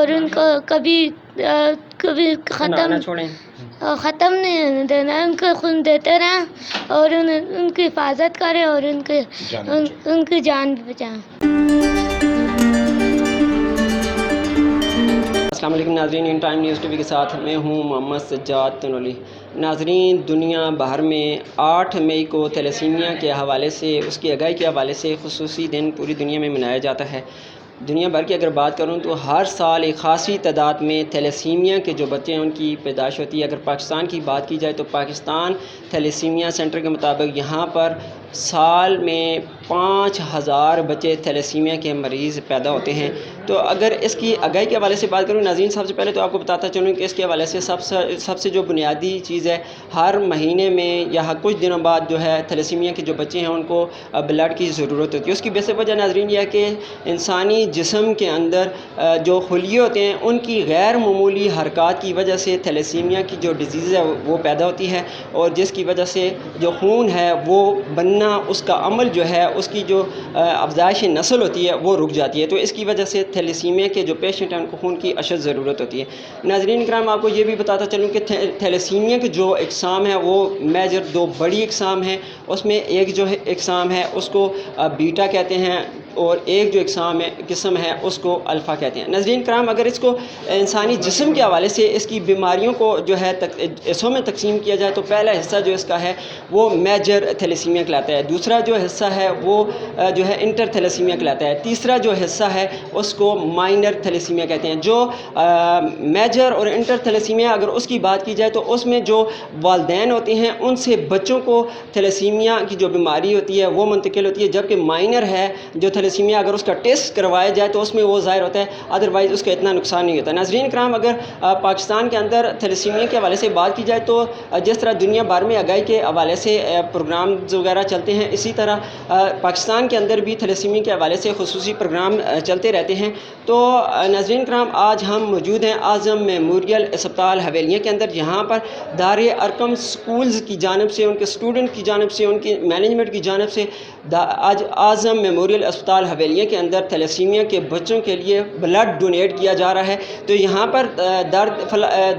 اور ان کو کبھی ختم نہیں ہونے دینا، ان کو خون دیتے رہیں اور ان کی حفاظت کریں اور ان کی جان بھی بچائیں۔ السلام علیکم ناظرین، in time news T V کے ساتھ میں ہوں محمد سجاد تنولی۔ ناظرین، دنیا بھر میں 8 مئی کو تھیلیسیمیا کے حوالے سے، اس کی اگائی کے حوالے سے خصوصی دن پوری دنیا میں منایا جاتا ہے۔ دنیا بھر کی اگر بات کروں تو ہر سال ایک خاصی تعداد میں تھیلیسیمیا کے جو بچے ہیں ان کی پیدائش ہوتی ہے۔ اگر پاکستان کی بات کی جائے تو پاکستان تھیلیسیمیا سینٹر کے مطابق یہاں پر سال میں 5000 بچے تھیلیسیمیا کے مریض پیدا ہوتے ہیں۔ تو اگر اس کی اگائی کے حوالے سے بات کروں ناظرین، سب سے پہلے تو آپ کو بتاتا چلوں کہ اس کے حوالے سے سب سے جو بنیادی چیز ہے، ہر مہینے میں یا کچھ دنوں بعد جو ہے تھیلیسیمیا کے جو بچے ہیں ان کو بلڈ کی ضرورت ہوتی ہے۔ اس کی بیسک وجہ ناظرین یہ ہے کہ انسانی جسم کے اندر جو خلیے ہوتے ہیں ان کی غیر معمولی حرکات کی وجہ سے تھیلیسیمیا کی جو ڈیزیز ہے وہ پیدا ہوتی ہے، اور جس کی وجہ سے جو خون ہے وہ بننا، اس کا عمل جو ہے، اس کی جو افزائش نسل ہوتی ہے وہ رک جاتی ہے۔ تو اس کی وجہ سے تھیلیسیمیا کے جو پیشنٹ ہیں ان کو خون کی اشد ضرورت ہوتی ہے۔ ناظرین کرام، آپ کو یہ بھی بتاتا چلوں کہ تھیلیسیمیا کے جو اقسام ہیں وہ میجر 2 بڑی اقسام ہیں۔ اس میں ایک جو اقسام ہے اس کو بیٹا کہتے ہیں، اور ایک جو قسم ہے اس کو الفا کہتے ہیں۔ ناظرین کرام، اگر اس کو انسانی جسم کے حوالے سے اس کی بیماریوں کو جو ہے حصوں میں تقسیم کیا جائے تو پہلا حصہ جو اس کا ہے وہ میجر تھیلیسیمیا کہلاتا ہے، دوسرا جو حصہ ہے وہ جو ہے انٹر تھیلیسیمیا کہلاتا ہے، تیسرا جو حصہ ہے اس کو مائنر تھیلیسیمیا کہتے ہیں۔ جو میجر اور انٹر تھیلیسیمیا اگر اس کی بات کی جائے تو اس میں جو والدین ہوتے ہیں ان سے بچوں کو تھیلیسیمیا کی جو بیماری ہوتی ہے وہ منتقل ہوتی ہے، جبکہ مائنر ہے جو تھیلیسیمیا اگر اس کا ٹیسٹ کروایا جائے تو اس میں وہ ظاہر ہوتا ہے، ادروائز اس کا اتنا نقصان نہیں ہوتا۔ ناظرین کرام، اگر پاکستان کے اندر تھیلیسیمیا کے حوالے سے بات کی جائے تو جس طرح دنیا بھر میں اگائی کے حوالے سے پروگرامز وغیرہ چلتے ہیں، اسی طرح پاکستان کے اندر بھی تھیلیسیمیا کے حوالے سے خصوصی پروگرام چلتے رہتے ہیں۔ تو ناظرین کرام، آج ہم موجود ہیں اعظم میموریل اسپتال حویلیاں کے اندر، جہاں پر دار ارقم سکولز کی جانب سے، ان کے اسٹوڈنٹ کی جانب سے، ان کی مینجمنٹ کی جانب سے آج اعظم میموریل اسپتال حویلیاں کے اندر تھیلیسیمیا کے بچوں کے لیے بلڈ ڈونیٹ کیا جا رہا ہے۔ تو یہاں پر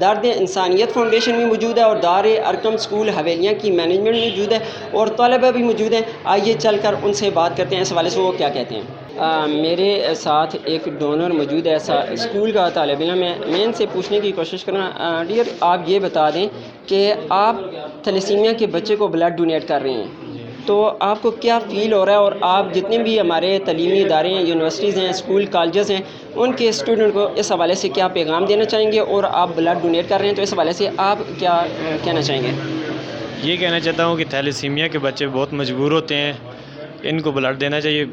درد انسانیت فاؤنڈیشن بھی موجود ہے، اور دار ارقم سکول حویلیاں کی مینجمنٹ بھی موجود ہے، اور طلبہ بھی موجود ہیں۔ آئیے چل کر ان سے بات کرتے ہیں اس حوالے سے وہ کیا کہتے ہیں۔ میرے ساتھ ایک ڈونر موجود ہے، ایسا اسکول کا طالب علم ہے۔ میں ان سے پوچھنے کی کوشش کرنا، ڈیئر آپ یہ بتا دیں کہ آپ تھیلیسیمیا کے بچے کو بلڈ ڈونیٹ کر رہے ہیں، تو آپ کو کیا فیل ہو رہا ہے، اور آپ جتنے بھی ہمارے تعلیمی ادارے ہیں، یونیورسٹیز ہیں، اسکول کالجز ہیں، ان کے اسٹوڈنٹ کو اس حوالے سے کیا پیغام دینا چاہیں گے، اور آپ بلڈ ڈونیٹ کر رہے ہیں تو اس حوالے سے آپ کیا کہنا چاہیں گے؟ یہ کہنا چاہتا ہوں کہ تھیلیسیمیا کے بچے بہت مجبور ہوتے ہیں، ان کو بلڈ دینا چاہیے،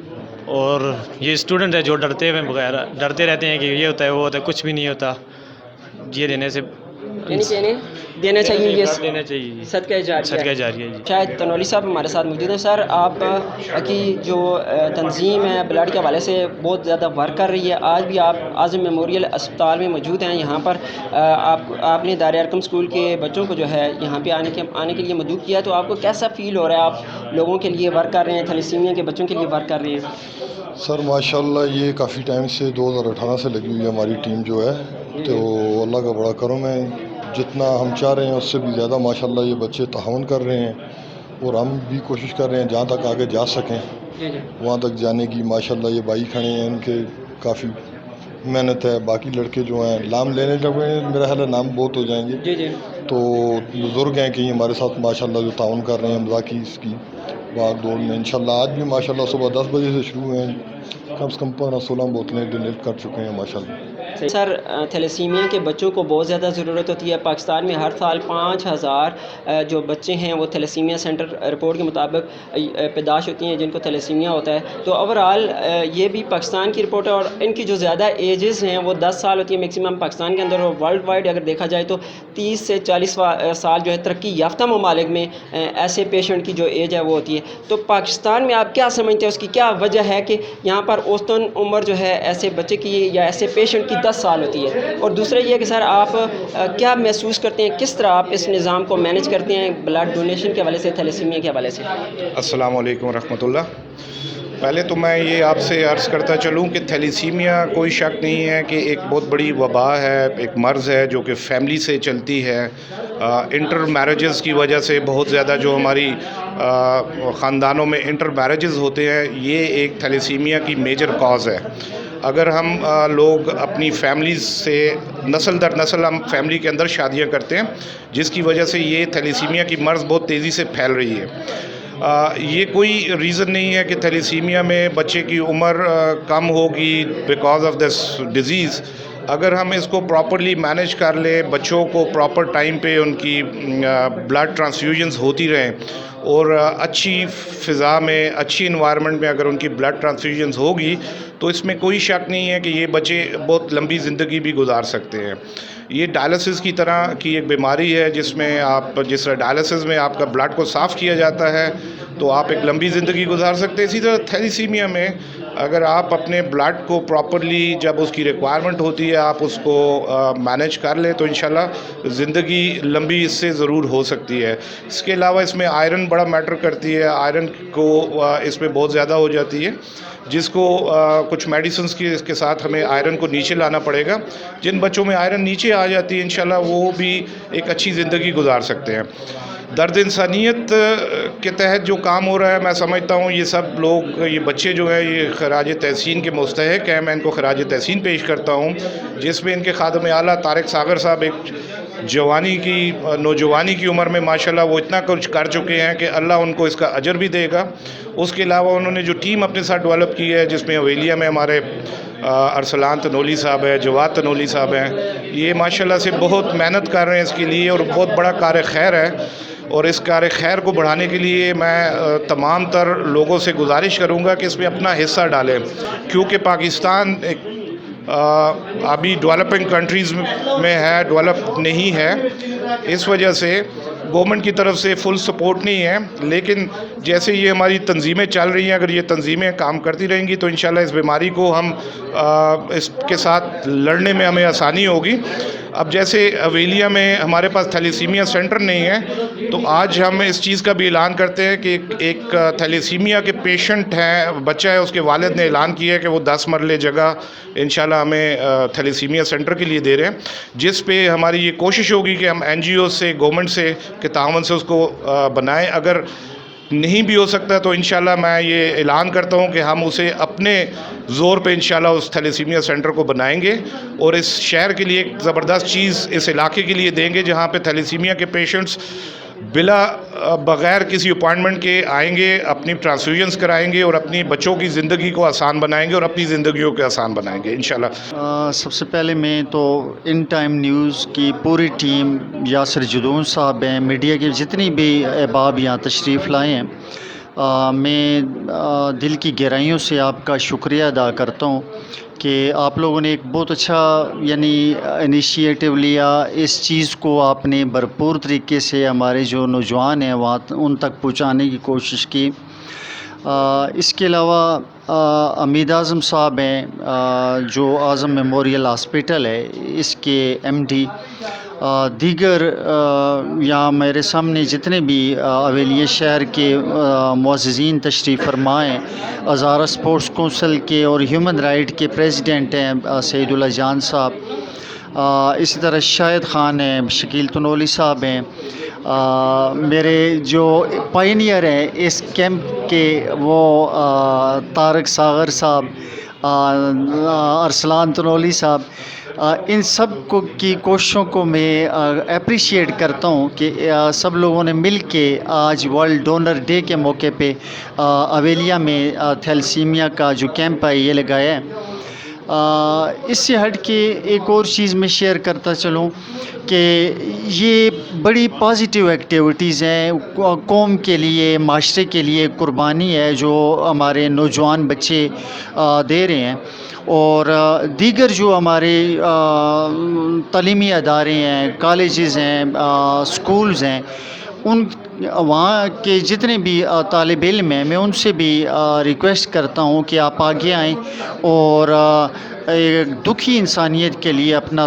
اور یہ اسٹوڈنٹ ہے جو ڈرتے رہتے ہیں کہ یہ ہوتا ہے وہ ہوتا ہے، کچھ بھی نہیں ہوتا، یہ دینے سے دینا چاہیے، یہ دینا چاہیے، صدقہ جاریہ جاریہ ہے جی۔ شاید تنولی صاحب ہمارے ساتھ موجود ہیں۔ سر، آپ کی جو تنظیم ہے بلڈ کے حوالے سے بہت زیادہ ورک کر رہی ہے، آج بھی آپ اعظم میموریل اسپتال میں موجود ہیں، یہاں پر آپ نے دار ارقم اسکول کے بچوں کو جو ہے یہاں پہ آنے کے لیے مدعو کیا، تو آپ کو کیسا فیل ہو رہا ہے؟ آپ لوگوں کے لیے ورک کر رہے ہیں، تھیلیسیمیا کے بچوں کے لیے ورک کر رہے ہیں۔ سر ماشاءاللہ یہ کافی ٹائم سے 2018 سے لگی ہوئی ہے ہماری ٹیم جو ہے، تو اللہ کا بڑا کرم ہے، جتنا ہم چاہ رہے ہیں اس سے بھی زیادہ ماشاءاللہ یہ بچے تعاون کر رہے ہیں، اور ہم بھی کوشش کر رہے ہیں جہاں تک آگے جا سکیں وہاں تک جانے کی۔ ماشاءاللہ یہ بھائی کھڑے ہیں، ان کے کافی محنت ہے، باقی لڑکے جو ہیں نام لینے لگے ہیں، میرا خیال ہے نام بہت ہو جائیں گے، تو بزرگ ہیں کہ ہمارے ساتھ ماشاءاللہ جو تعاون کر رہے ہیں مذاکی اس کی بات دوڑ میں، انشاءاللہ آج بھی ماشاءاللہ صبح 10 بجے سے شروع ہیں، کم سے کم 15-16 بوتلیں ڈونیٹ کر چکے ہیں ماشاءاللہ۔ سر، تھیلیسیمیا کے بچوں کو بہت زیادہ ضرورت ہوتی ہے، پاکستان میں ہر سال 5000 جو بچے ہیں وہ تھیلیسیمیا سینٹر رپورٹ کے مطابق پیدائش ہوتی ہیں جن کو تھیلیسیمیا ہوتا ہے۔ تو اوورآل یہ بھی پاکستان کی رپورٹ ہے، اور ان کی جو زیادہ ایجز ہیں وہ 10 سال ہوتی ہیں میکسیمم پاکستان کے اندر، اور ورلڈ وائڈ اگر دیکھا جائے تو 30 سے 40 سال جو ہے ترقی یافتہ ممالک میں ایسے پیشنٹ کی جو ایج ہے وہ ہوتی ہے۔ تو پاکستان میں آپ کیا سمجھتے ہیں، اس کی کیا وجہ ہے کہ یہاں پر اوسطاً عمر جو ہے ایسے بچے کی یا ایسے پیشنٹ کی 10 سال ہوتی ہے؟ اور دوسرا یہ کہ سر آپ کیا محسوس کرتے ہیں، کس طرح آپ اس نظام کو مینیج کرتے ہیں بلڈ ڈونیشن کے حوالے سے، تھیلیسیمیا کے حوالے سے؟ السلام علیکم ورحمۃ اللہ۔ پہلے تو میں یہ آپ سے عرض کرتا چلوں کہ تھیلیسیمیا کوئی شک نہیں ہے کہ ایک بہت بڑی وبا ہے، ایک مرض ہے جو کہ فیملی سے چلتی ہے. انٹر میرجز کی وجہ سے بہت زیادہ جو ہماری خاندانوں میں انٹر میرجز ہوتے ہیں، یہ ایک تھیلیسیمیا کی میجر کاز ہے. اگر ہم لوگ اپنی فیملیز سے نسل در نسل ہم فیملی کے اندر شادیاں کرتے ہیں، جس کی وجہ سے یہ تھیلیسیمیا کی مرض بہت تیزی سے پھیل رہی ہے. یہ کوئی ریزن نہیں ہے کہ تھیلیسیمیا میں بچے کی عمر کم ہوگی بیکاز آف دس ڈیزیز. اگر ہم اس کو پراپرلی مینیج کر لیں، بچوں کو پراپر ٹائم پہ ان کی بلڈ ٹرانسفیوژنز ہوتی رہیں اور اچھی فضا میں، اچھی انوائرمنٹ میں اگر ان کی بلڈ ٹرانسفیوژنز ہوگی تو اس میں کوئی شک نہیں ہے کہ یہ بچے بہت لمبی زندگی بھی گزار سکتے ہیں. یہ ڈائلسس کی طرح کی ایک بیماری ہے جس میں جس طرح ڈائلسس میں آپ کا بلڈ کو صاف کیا جاتا ہے تو آپ ایک لمبی زندگی گزار سکتے ہیں. اسی طرح تھیلیسیمیا میں اگر آپ اپنے بلڈ کو پراپرلی جب اس کی ریکوائرمنٹ ہوتی ہے آپ اس کو مینیج کر لیں تو انشاءاللہ زندگی لمبی اس سے ضرور ہو سکتی ہے. اس کے علاوہ اس میں آئرن بڑا میٹر کرتی ہے. آئرن کو اس میں بہت زیادہ ہو جاتی ہے جس کو کچھ میڈیسنز کی اس کے ساتھ ہمیں آئرن کو نیچے لانا پڑے گا. جن بچوں میں آئرن نیچے آ جاتی ہے انشاءاللہ وہ بھی ایک اچھی زندگی گزار سکتے ہیں. درد انسانیت کے تحت جو کام ہو رہا ہے میں سمجھتا ہوں یہ سب لوگ، یہ بچے جو ہیں یہ خراج تحسین کے مستحق ہیں. میں ان کو خراج تحسین پیش کرتا ہوں جس میں ان کے خادم اعلیٰ طارق ساغر صاحب ایک نوجوانی کی عمر میں ماشاءاللہ وہ اتنا کچھ کر چکے ہیں کہ اللہ ان کو اس کا اجر بھی دے گا. اس کے علاوہ انہوں نے جو ٹیم اپنے ساتھ ڈیولپ کی ہے جس میں اویلیہ میں ہمارے ارسلان تنولی صاحب ہیں، جواد تنولی صاحب ہیں، یہ ماشاءاللہ سے بہت محنت کر رہے ہیں اس کے لیے اور بہت بڑا کار خیر ہے. اور اس کار خیر کو بڑھانے کے لیے میں تمام تر لوگوں سے گزارش کروں گا کہ اس میں اپنا حصہ ڈالیں کیونکہ پاکستان ایک ابھی ڈیولپنگ کنٹریز میں ہے، ڈیولپ نہیں ہے. اس وجہ سے گورنمنٹ کی طرف سے فل سپورٹ نہیں ہے. لیکن جیسے یہ ہماری تنظیمیں چل رہی ہیں، اگر یہ تنظیمیں کام کرتی رہیں گی تو انشاءاللہ اس بیماری کو ہم اس کے ساتھ لڑنے میں ہمیں آسانی ہوگی. اب جیسے اویلیہ میں ہمارے پاس تھیلیسیمیا سینٹر نہیں ہے تو آج ہم اس چیز کا بھی اعلان کرتے ہیں کہ ایک تھیلیسیمیا کے پیشنٹ ہیں، بچہ ہے، اس کے والد نے اعلان کیا ہے کہ وہ 10 مرلے جگہ انشاءاللہ ہمیں تھیلیسیمیا سینٹر کے لیے دے رہے ہیں، جس پہ ہماری یہ کوشش ہوگی کہ ہم NGO سے، گورنمنٹ سے کے تعاون سے اس کو بنائیں. اگر نہیں بھی ہو سکتا تو انشاءاللہ میں یہ اعلان کرتا ہوں کہ ہم اسے اپنے زور پہ انشاءاللہ اس تھیلیسیمیا سینٹر کو بنائیں گے اور اس شہر کے لیے ایک زبردست چیز اس علاقے کے لیے دیں گے جہاں پہ تھیلیسیمیا کے پیشنٹس بغیر کسی اپوائنٹمنٹ کے آئیں گے، اپنی ٹرانسفیوژنز کرائیں گے اور اپنی بچوں کی زندگی کو آسان بنائیں گے اور اپنی زندگیوں کو آسان بنائیں گے انشاءاللہ. سب سے پہلے میں تو ان ٹائم نیوز کی پوری ٹیم، یاسر جدون صاحب ہیں، میڈیا کے جتنی بھی احباب یہاں تشریف لائے ہیں، میں دل کی گہرائیوں سے آپ کا شکریہ ادا کرتا ہوں کہ آپ لوگوں نے ایک بہت اچھا انیشیٹو لیا. اس چیز کو آپ نے بھرپور طریقے سے ہمارے جو نوجوان ہیں وہاں ان تک پہنچانے کی کوشش کی. اس کے علاوہ امید اعظم صاحب ہیں جو اعظم میموریل ہاسپٹل ہے، اس کے MD، دیگر یہاں میرے سامنے جتنے بھی اویلیہ شہر کے معززین تشریف فرما ہیں، ہزارہ سپورٹس کونسل کے اور ہیومن رائٹ کے پریزیڈنٹ ہیں سعید اللہ جان صاحب، اسی طرح شاہد خان ہیں، شکیل تنولی صاحب ہیں، میرے جو پائنیئر ہیں اس کیمپ کے وہ طارق ساغر صاحب، ارسلان تنولی صاحب، ان سب کی کوششوں کو میں اپریشیٹ کرتا ہوں کہ سب لوگوں نے مل کے آج ورلڈ ڈونر ڈے کے موقع پہ اویلیہ میں تھیلیسیمیا کا جو کیمپ ہے یہ لگایا ہے. اس سے ہٹ کے ایک اور چیز میں شیئر کرتا چلوں کہ یہ بڑی پازیٹیو ایکٹیویٹیز ہیں، قوم کے لیے، معاشرے کے لیے قربانی ہے جو ہمارے نوجوان بچے دے رہے ہیں. اور دیگر جو ہمارے تعلیمی ادارے ہیں، کالجز ہیں، سکولز ہیں، ان وہاں کے جتنے بھی طالب علم ہیں میں ان سے بھی ریکویسٹ کرتا ہوں کہ آپ آگے آئیں اور ایک دکھی انسانیت کے لیے اپنا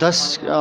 10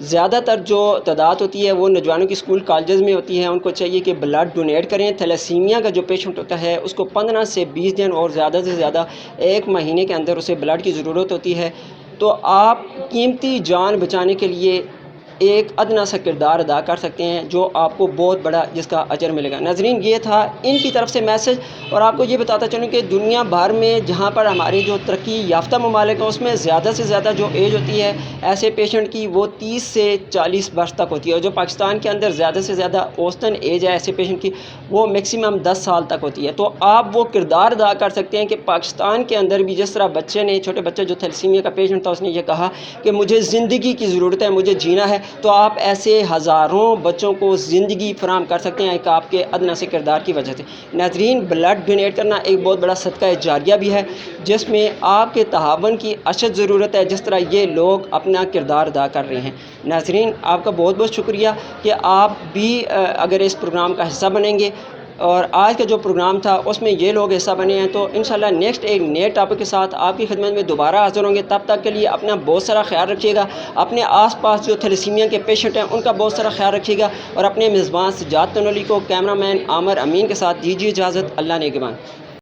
زیادہ تر جو تعداد ہوتی ہے وہ نوجوانوں کی اسکول کالجز میں ہوتی ہے. ان کو چاہیے کہ بلڈ ڈونیٹ کریں. تھیلیسیمیا کا جو پیشنٹ ہوتا ہے اس کو 15 سے 20 دن اور زیادہ سے زیادہ 1 مہینے کے اندر اسے بلڈ کی ضرورت ہوتی ہے. تو آپ قیمتی جان بچانے کے لیے ایک ادنا سا کردار ادا کر سکتے ہیں جو آپ کو بہت بڑا جس کا اجر ملے گا. ناظرین یہ تھا ان کی طرف سے میسج. اور آپ کو یہ بتاتا چلوں کہ دنیا بھر میں جہاں پر ہمارے جو ترقی یافتہ ممالک ہیں اس میں زیادہ سے زیادہ جو ایج ہوتی ہے ایسے پیشنٹ کی وہ 30 سے 40 برس تک ہوتی ہے. اور جو پاکستان کے اندر زیادہ سے زیادہ اوسطاً ایج ہے ایسے پیشنٹ کی وہ میکسیمم 10 سال تک ہوتی ہے. تو آپ وہ کردار ادا کر سکتے ہیں کہ پاکستان کے اندر بھی جس طرح بچے نے چھوٹے بچے جو تھیلیسیمیا کا پیشنٹ تھا اس نے یہ کہا کہ مجھے زندگی کی ضرورت ہے, مجھے جینا ہے, تو آپ ایسے ہزاروں بچوں کو زندگی فراہم کر سکتے ہیں ایک آپ کے ادنا سے کردار کی وجہ سے. ناظرین بلڈ ڈونیٹ کرنا ایک بہت بڑا صدقہ جاریہ بھی ہے جس میں آپ کے تعاون کی اشد ضرورت ہے جس طرح یہ لوگ اپنا کردار ادا کر رہے ہیں. ناظرین آپ کا بہت بہت شکریہ کہ آپ بھی اگر اس پروگرام کا حصہ بنیں گے. اور آج کا جو پروگرام تھا اس میں یہ لوگ حصہ بنے ہیں. تو انشاءاللہ نیکسٹ ایک نئے ٹاپک کے ساتھ آپ کی خدمت میں دوبارہ حاضر ہوں گے. تب تک کے لیے اپنا بہت سارا خیال رکھیے گا. اپنے آس پاس جو تھیلیسیمیا کے پیشنٹ ہیں ان کا بہت سارا خیال رکھیے گا. اور اپنے میزبان سجاد تنولی کو کیمرہ مین عامر امین کے ساتھ دیجیے اجازت. اللہ نگہبان.